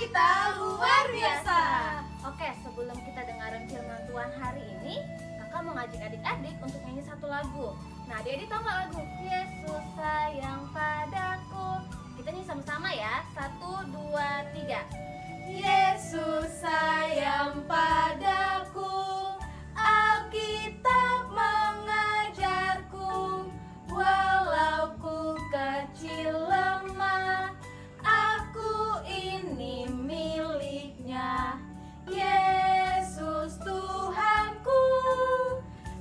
Sukacita luar biasa. Oke, sebelum kita dengarin firman Tuhan hari ini, kakak mau ngajak adik-adik untuk nyanyi satu lagu. Nah, adik-adik tahu nggak lagu? Yesus sayang padaku. Kita nyanyi sama-sama ya. 1, 2, 3. Yesus sayang padaku, Alkitab mengajarku, walau ku kecil lemah, aku ini miliknya. Yesus Tuhanku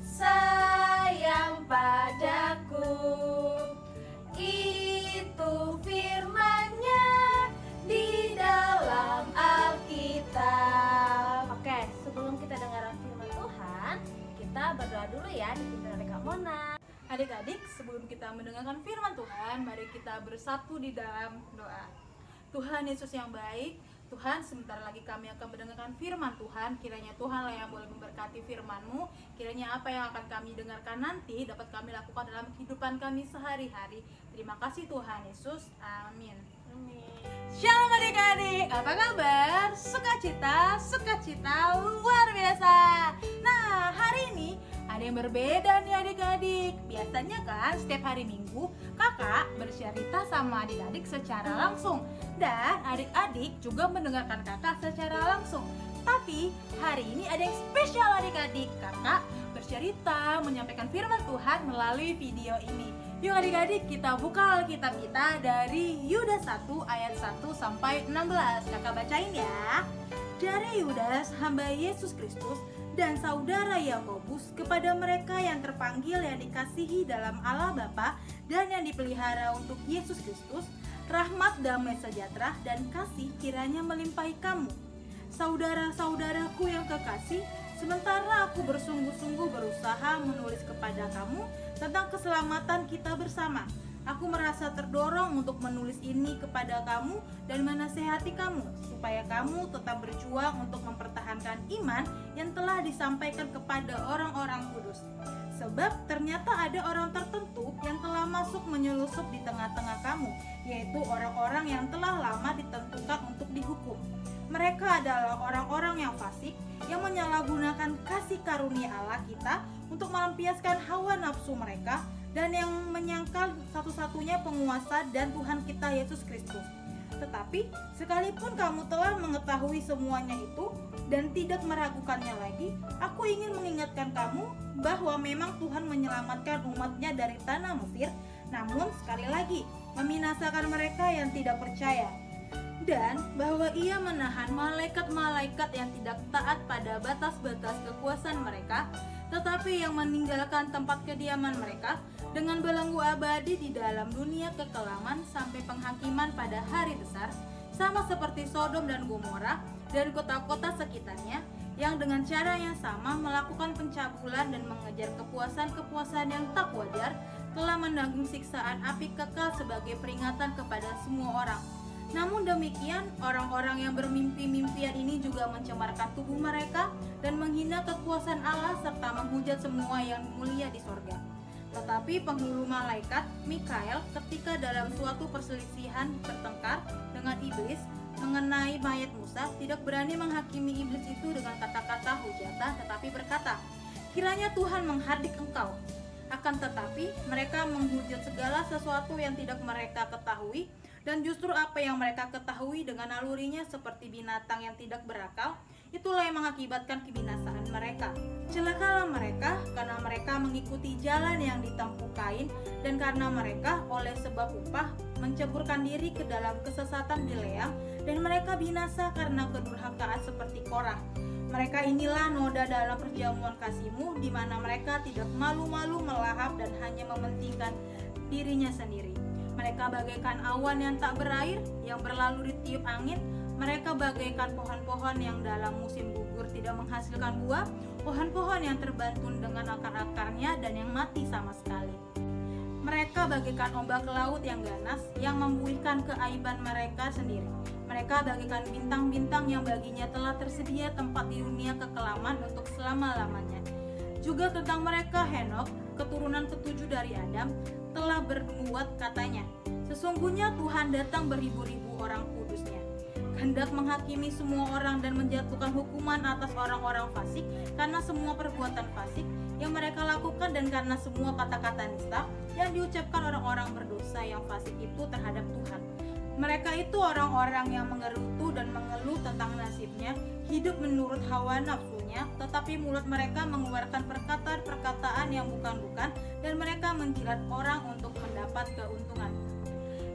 sayang padaku. Itu firman-Nya di dalam Alkitab. Oke, sebelum kita dengarkan firman Tuhan, kita berdoa dulu ya dipimpin oleh Kak Mona. Adik-adik, sebelum kita mendengarkan firman Tuhan, mari kita bersatu di dalam doa. Tuhan Yesus yang baik, Tuhan, sebentar lagi kami akan mendengarkan firman Tuhan. Kiranya Tuhanlah yang boleh memberkati firman-Mu. Kiranya apa yang akan kami dengarkan nanti dapat kami lakukan dalam kehidupan kami sehari-hari. Terima kasih Tuhan Yesus. Amin. Shalom adik-adik, apa kabar? Sukacita luar biasa. Nah, hari ini ada yang berbeda nih adik-adik. Biasanya kan setiap hari Minggu kakak bercerita sama adik-adik secara langsung, dan adik-adik juga mendengarkan kakak secara langsung. Tapi hari ini ada yang spesial adik-adik. Kakak bercerita menyampaikan firman Tuhan melalui video ini. Yuk adik-adik, kita buka Alkitab kita dari Yudas 1 ayat 1 sampai 16. Kakak bacain ya. Dari Yudas, hamba Yesus Kristus dan saudara Yakobus, kepada mereka yang terpanggil, yang dikasihi dalam Allah Bapa dan yang dipelihara untuk Yesus Kristus, rahmat, damai sejahtera dan kasih kiranya melimpahi kamu. Saudara-saudaraku yang kekasih, sementara aku bersungguh-sungguh berusaha menulis kepada kamu tentang keselamatan kita bersama, aku merasa terdorong untuk menulis ini kepada kamu dan menasehati kamu, supaya kamu tetap berjuang untuk mempertahankan iman yang telah disampaikan kepada orang-orang kudus. Sebab ternyata ada orang tertentu yang telah masuk menyelusup di tengah-tengah kamu, yaitu orang-orang yang telah lama ditentukan untuk dihukum. Mereka adalah orang-orang yang fasik, yang menyalahgunakan kasih karunia Allah kita untuk melampiaskan hawa nafsu mereka, dan yang menyangkal satu-satunya penguasa dan Tuhan kita Yesus Kristus. Tetapi sekalipun kamu telah mengetahui semuanya itu dan tidak meragukannya lagi, aku ingin mengingatkan kamu bahwa memang Tuhan menyelamatkan umatnya dari tanah Mesir, namun sekali lagi membinasakan mereka yang tidak percaya, dan bahwa ia menahan malaikat-malaikat yang tidak taat pada batas-batas kekuasaan mereka, tetapi yang meninggalkan tempat kediaman mereka dengan belenggu abadi di dalam dunia kekelaman sampai penghakiman pada hari besar, sama seperti Sodom dan Gomora dan kota-kota sekitarnya, yang dengan cara yang sama melakukan pencabulan dan mengejar kepuasan-kepuasan yang tak wajar, telah menanggung siksaan api kekal sebagai peringatan kepada semua orang. Namun demikian, orang-orang yang bermimpi-mimpian ini juga mencemarkan tubuh mereka dan menghina kekuasaan Allah serta menghujat semua yang mulia di sorga. Tetapi penghulu malaikat, Mikael, ketika dalam suatu perselisihan bertengkar dengan iblis mengenai mayat Musa, tidak berani menghakimi iblis itu dengan kata-kata hujatan, tetapi berkata, "Kiranya Tuhan menghardik engkau." Akan tetapi mereka menghujat segala sesuatu yang tidak mereka ketahui, dan justru apa yang mereka ketahui dengan nalurinya seperti binatang yang tidak berakal, itulah yang mengakibatkan kebinasaan mereka. Celakalah mereka karena mereka mengikuti jalan yang ditempuh Kain, dan karena mereka oleh sebab upah menceburkan diri ke dalam kesesatan Bileam, dan mereka binasa karena kedurhakaan seperti Korah. Mereka inilah noda dalam perjamuan kasihmu, di mana mereka tidak malu-malu melahap dan hanya mementingkan dirinya sendiri. Mereka bagaikan awan yang tak berair, yang berlalu ditiup angin. Mereka bagaikan pohon-pohon yang dalam musim gugur tidak menghasilkan buah, pohon-pohon yang terbantun dengan akar-akarnya dan yang mati sama sekali. Mereka bagaikan ombak laut yang ganas, yang membuihkan keaiban mereka sendiri. Mereka bagaikan bintang-bintang yang baginya telah tersedia tempat di dunia kekelaman untuk selama-lamanya. Juga tentang mereka Henokh, keturunan ketujuh dari Adam, telah bernubuat katanya, "Sesungguhnya Tuhan datang beribu-ribu orang kudusnya." hendak menghakimi semua orang dan menjatuhkan hukuman atas orang-orang fasik karena semua perbuatan fasik yang mereka lakukan dan karena semua kata-kata nista yang diucapkan orang-orang berdosa yang fasik itu terhadap Tuhan. Mereka itu orang-orang yang mengerutu dan mengeluh tentang nasibnya, hidup menurut hawa nafsunya, tetapi mulut mereka mengeluarkan perkataan-perkataan yang bukan-bukan, dan mereka menjilat orang untuk mendapat keuntungan.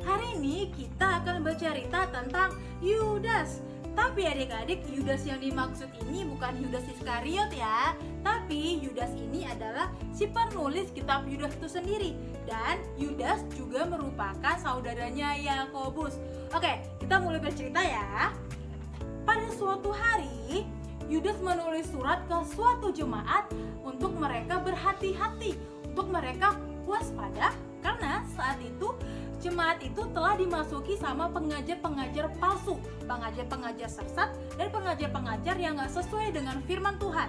Hari ini kita akan bercerita tentang Yudas. Tapi adik-adik, Yudas yang dimaksud ini bukan Yudas Iskariot ya. Tapi Yudas ini adalah si penulis kitab Yudas itu sendiri. Dan Yudas juga merupakan saudaranya Yakobus. Oke, kita mulai bercerita ya. Pada suatu hari, Yudas menulis surat ke suatu jemaat untuk mereka berhati-hati, untuk mereka waspada, karena saat itu jemaat itu telah dimasuki sama pengajar-pengajar palsu, pengajar-pengajar sesat, dan pengajar-pengajar yang gak sesuai dengan firman Tuhan.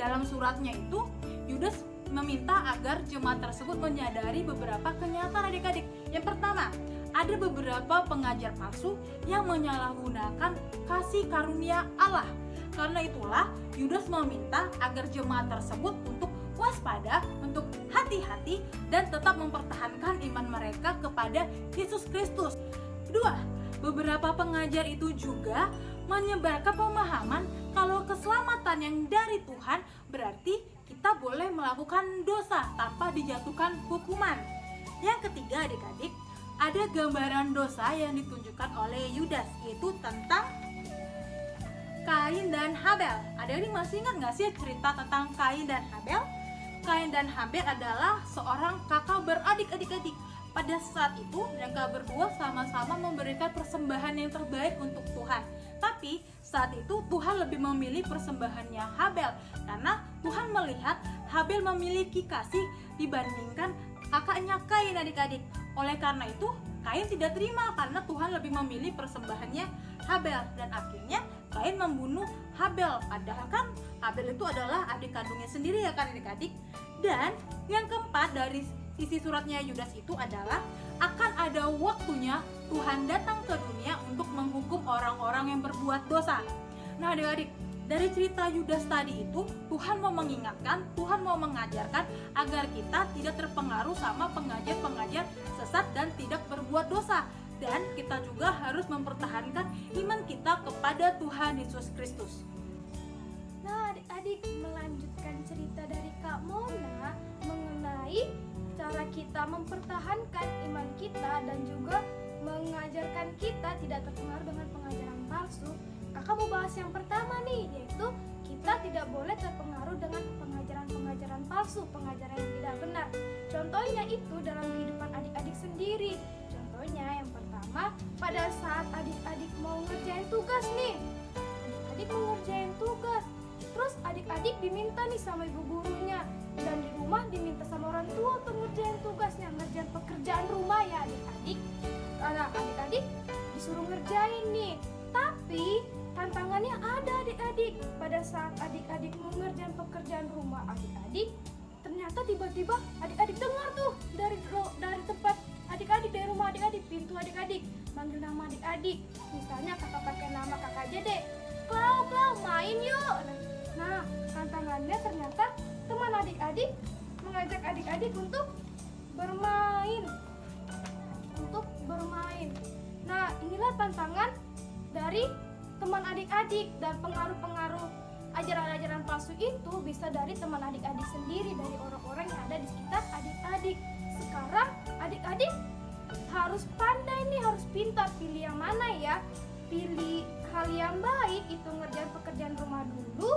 Dalam suratnya itu, Yudas meminta agar jemaat tersebut menyadari beberapa kenyataan adik-adik. Yang pertama, ada beberapa pengajar palsu yang menyalahgunakan kasih karunia Allah. Karena itulah, Yudas meminta agar jemaat tersebut untuk waspada, untuk hati-hati, dan tetap mempertahankan iman mereka kepada Yesus Kristus. Kedua, beberapa pengajar itu juga menyebarkan pemahaman kalau keselamatan yang dari Tuhan berarti kita boleh melakukan dosa tanpa dijatuhkan hukuman. Yang ketiga adik-adik, ada gambaran dosa yang ditunjukkan oleh Yudas, yaitu tentang Kain dan Habel. Adik-adik masih ingat gak sih cerita tentang Kain dan Habel? Kain dan Habel adalah seorang kakak beradik adik-adik. Pada saat itu mereka berdua sama-sama memberikan persembahan yang terbaik untuk Tuhan. Tapi saat itu Tuhan lebih memilih persembahannya Habel, karena Tuhan melihat Habel memiliki kasih dibandingkan kakaknya Kain adik-adik. Oleh karena itu Kain tidak terima karena Tuhan lebih memilih persembahannya Habel, dan akhirnya Kain membunuh Habel. Padahal kan Habel itu adalah adik kandungnya sendiri ya kan adik-adik. Dan yang keempat dari sisi suratnya Yudas itu adalah akan ada waktunya Tuhan datang ke dunia untuk menghukum orang-orang yang berbuat dosa. Nah adik-adik, dari cerita Yudas tadi itu Tuhan mau mengingatkan, Tuhan mau mengajarkan agar kita tidak terpengaruh sama pengajar-pengajar sesat dan tidak berbuat dosa. Dan kita juga harus mempertahankan iman kita kepada Tuhan Yesus Kristus. Nah adik-adik, melanjutkan cerita dari Kak Mona mengenai cara kita mempertahankan iman kita dan juga mengajarkan kita tidak terpengaruh dengan pengajaran palsu. Kakak mau bahas yang pertama nih, yaitu kita tidak boleh terpengaruh dengan pengajaran-pengajaran palsu, pengajaran yang tidak benar. Contohnya itu dalam kehidupan adik-adik sendiri. Contohnya yang pertama, pada saat adik-adik mau ngerjain tugas nih, adik-adik mau ngerjain tugas, terus adik-adik diminta nih sama ibu gurunya, dan di rumah diminta sama orang tua untuk ngerjain tugasnya, ngerjain pekerjaan rumah ya adik-adik. Karena adik-adik disuruh ngerjain nih, tapi tantangannya ada adik-adik. Pada saat adik-adik mau ngerjain pekerjaan rumah adik-adik, ternyata tiba-tiba adik-adik dengar tuh dari tempat adik-adik, dari rumah adik-adik, pintu adik-adik manggil nama adik-adik. Misalnya kakak pakai nama kakak aja deh, Klau main yuk. Nah tantangannya ternyata teman adik-adik mengajak adik-adik untuk bermain. Nah inilah tantangan dari teman adik-adik, dan pengaruh-pengaruh ajaran-ajaran palsu itu bisa dari teman adik-adik sendiri, dari orang-orang yang ada di sekitar adik-adik. Sekarang adik-adik harus pandai nih, harus pintar pilih yang mana ya. Pilih hal yang baik, itu ngerjain pekerjaan rumah dulu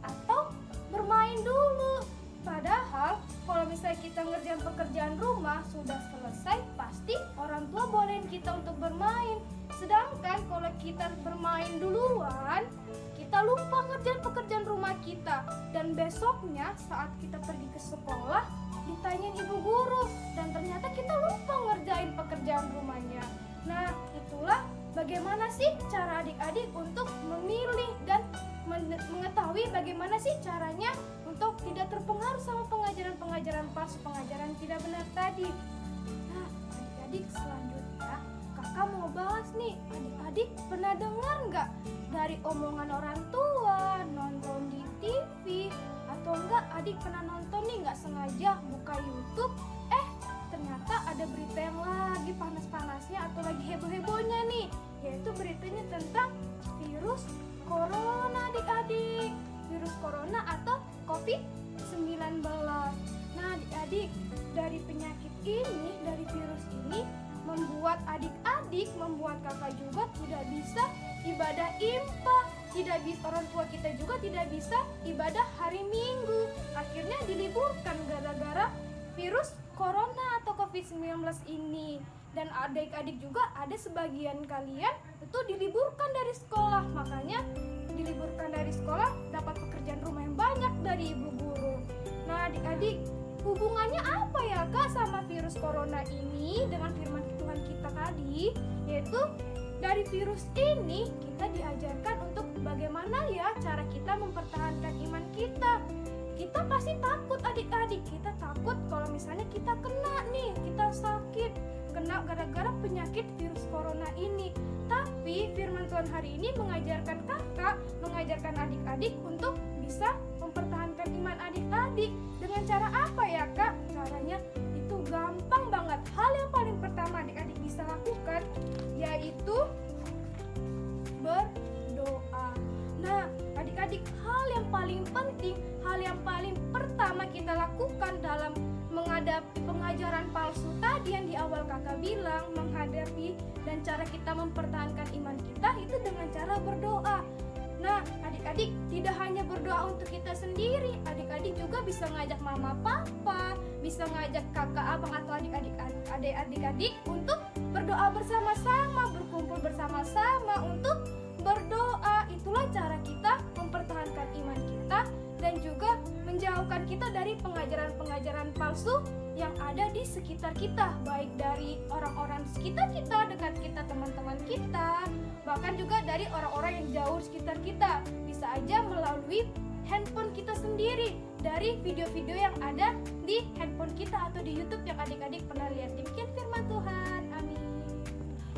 atau bermain dulu. Padahal kalau misalnya kita ngerjain pekerjaan rumah sudah selesai, pasti orang tua bolehin kita untuk bermain. Sedangkan kalau kita bermain duluan, kita lupa ngerjain pekerjaan rumah kita, dan besoknya saat kita pergi ke sekolah ditanyain ibu guru, dan ternyata kita lupa ngerjain pekerjaan rumahnya. Nah itulah bagaimana sih cara adik-adik untuk memilih dan mengetahui bagaimana sih caranya untuk tidak terpengaruh sama pengajaran-pengajaran palsu, pengajaran tidak benar tadi. Nah adik-adik, selanjutnya Kak kakak mau bahas nih. Adik-adik pernah dengar nggak dari omongan orang tua, nonton di TV, atau enggak adik pernah nonton nih nggak sengaja buka YouTube, ternyata ada berita yang lagi panas-panasnya atau lagi heboh-hebohnya nih, yaitu beritanya tentang virus corona adik-adik. Virus corona atau COVID-19. Nah adik-adik, dari penyakit ini, dari virus ini membuat adik-adik, membuat kakak juga tidak bisa ibadah impak, tidak bisa, orang tua kita juga tidak bisa ibadah hari Minggu. Akhirnya diliburkan gara-gara virus corona atau COVID-19 ini. Dan adik-adik juga ada sebagian kalian itu diliburkan dari sekolah. Makanya diliburkan dari sekolah dapat pekerjaan rumah yang banyak dari ibu guru. Nah adik-adik, hubungannya apa ya kak sama virus corona ini dengan firman Tuhan kita tadi? Yaitu dari virus ini kita diajarkan untuk bagaimana ya cara kita mempertahankan iman kita. Kita pasti takut adik-adik, kita takut kalau misalnya kita kena nih, kita sakit, kena gara-gara penyakit virus corona ini. Tapi firman Tuhan hari ini mengajarkan kakak, mengajarkan adik-adik untuk bisa mempertahankan iman adik-adik. Dengan cara apa ya kak? Caranya itu gampang banget. Hal yang paling pertama adik-adik bisa lakukan yaitu berdoa. Nah adik-adik, hal yang paling penting, hal yang paling pertama kita lakukan dalam menghadapi pengajaran palsu tadi yang di awal kakak bilang, menghadapi dan cara kita mempertahankan iman kita itu dengan cara berdoa. Nah adik-adik, tidak hanya berdoa untuk kita sendiri, adik-adik juga bisa ngajak mama papa, bisa ngajak kakak abang atau adik-adik untuk berdoa bersama-sama, berkumpul bersama-sama untuk berdoa. Itulah cara kita mempertahankan iman kita dan juga menjauhkan kita dari pengajaran-pengajaran palsu yang ada di sekitar kita, baik dari orang-orang sekitar kita, dekat kita, teman-teman kita, bahkan juga dari orang-orang yang jauh sekitar kita. Bisa aja melalui handphone kita sendiri, dari video-video yang ada di handphone kita atau di YouTube yang adik-adik pernah lihat. Demikian firman Tuhan. Amin.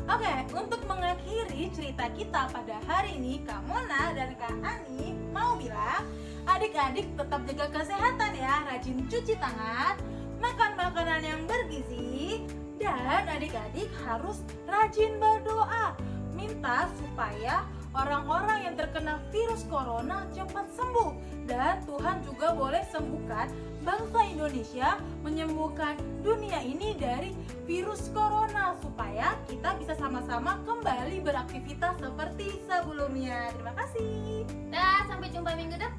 Oke, untuk mengakhiri cerita kita pada hari ini, Kak Mona dan Kak Ani mau bilang, adik-adik tetap jaga kesehatan ya, rajin cuci tangan, makan makanan yang bergizi, dan adik-adik harus rajin berdoa, minta supaya orang-orang yang terkena virus corona cepat sembuh, dan Tuhan juga boleh sembuhkan bangsa Indonesia, menyembuhkan dunia ini dari virus corona supaya kita bisa sama-sama kembali beraktivitas seperti sebelumnya. Terima kasih. Dan sampai jumpa minggu depan.